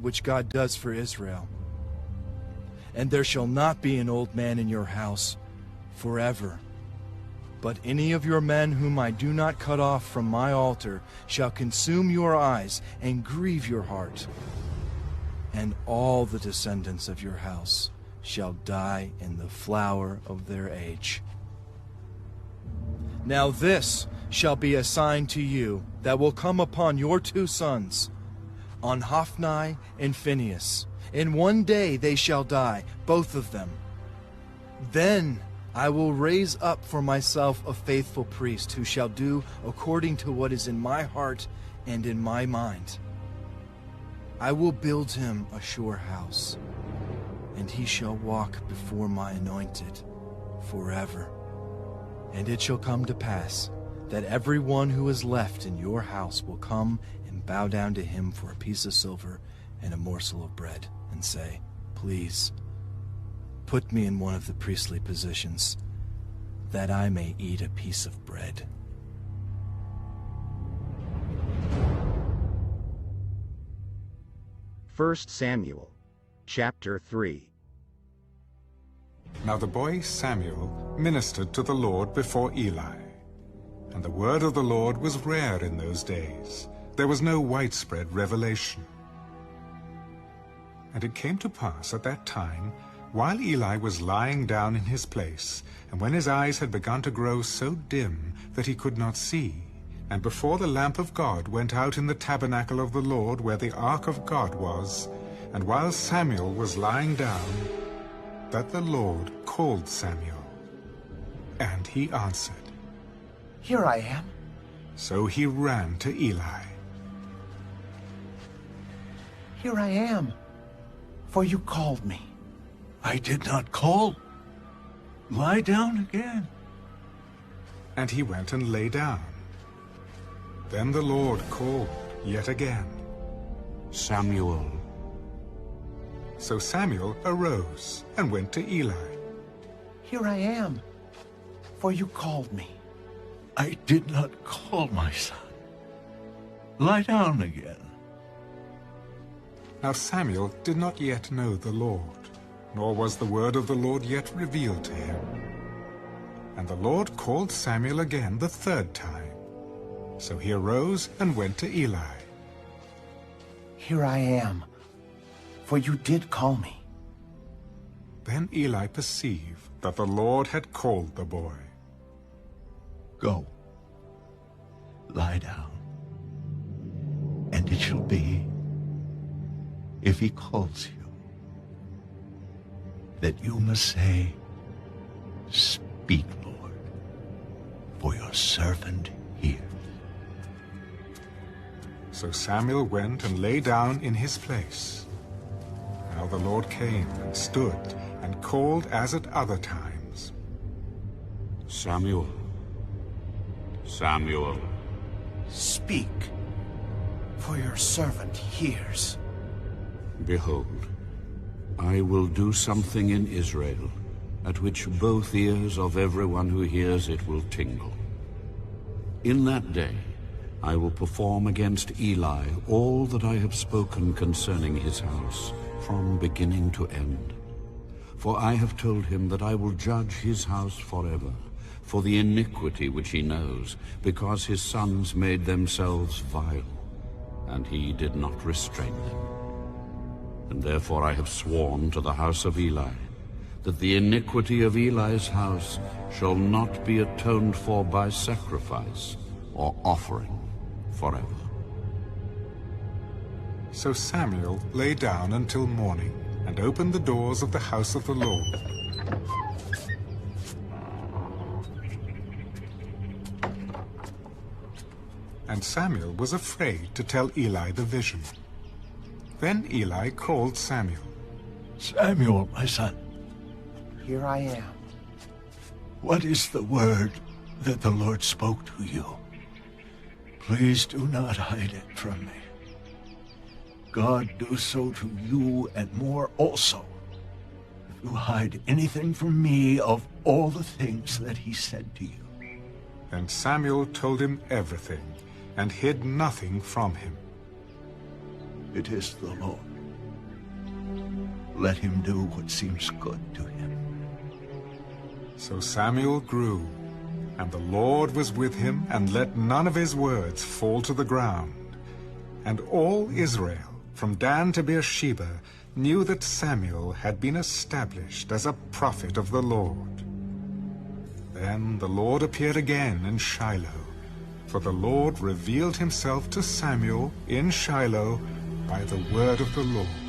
which God does for Israel. And there shall not be an old man in your house forever. But any of your men whom I do not cut off from my altar shall consume your eyes and grieve your heart. And all the descendants of your house shall die in the flower of their age. Now this shall be a sign to you that will come upon your 2 sons, on Hophni and Phinehas. In one day they shall die, both of them. Then I will raise up for myself a faithful priest who shall do according to what is in my heart and in my mind. I will build him a sure house, and he shall walk before my anointed forever. And it shall come to pass that every one who is left in your house will come and bow down to him for a piece of silver and a morsel of bread, and say, Please, put me in one of the priestly positions, that I may eat a piece of bread. First Samuel, chapter 3. Now the boy Samuel ministered to the Lord before Eli. And the word of the Lord was rare in those days. There was no widespread revelation. And it came to pass at that time, while Eli was lying down in his place, and when his eyes had begun to grow so dim that he could not see, and before the lamp of God went out in the tabernacle of the Lord where the ark of God was, and while Samuel was lying down, that the Lord called Samuel. And he answered, Here I am. So he ran to Eli. Here I am, for you called me. I did not call. Lie down again. And he went and lay down. Then the Lord called yet again, Samuel. So Samuel arose and went to Eli. Here I am, for you called me. I did not call, my son. Lie down again. Now Samuel did not yet know the Lord, nor was the word of the Lord yet revealed to him. And the Lord called Samuel again the 3rd time. So he arose and went to Eli. Here I am, for you did call me. Then Eli perceived that the Lord had called the boy. Go. Lie down. And it shall be, if he calls you, that you must say, Speak, Lord, for your servant hears. So Samuel went and lay down in his place. Now the Lord came and stood and called as at other times, Samuel. Samuel. Speak, for your servant hears. Behold, I will do something in Israel, at which both ears of everyone who hears it will tingle. In that day I will perform against Eli all that I have spoken concerning his house, from beginning to end. For I have told him that I will judge his house forever, for the iniquity which he knows, because his sons made themselves vile, and he did not restrain them. And therefore I have sworn to the house of Eli, that the iniquity of Eli's house shall not be atoned for by sacrifice or offering forever. So Samuel lay down until morning, and opened the doors of the house of the Lord. And Samuel was afraid to tell Eli the vision. Then Eli called Samuel. Samuel, my son. Here I am. What is the word that the Lord spoke to you? Please do not hide it from me. God do so to you and more also, if you hide anything from me of all the things that he said to you. And Samuel told him everything, and hid nothing from him. It is the Lord, let him do what seems good to him. So Samuel grew, and the Lord was with him, and let none of his words fall to the ground. And all Israel, from Dan to Beersheba, knew that Samuel had been established as a prophet of the Lord. Then the Lord appeared again in Shiloh, for the Lord revealed himself to Samuel in Shiloh by the word of the Lord.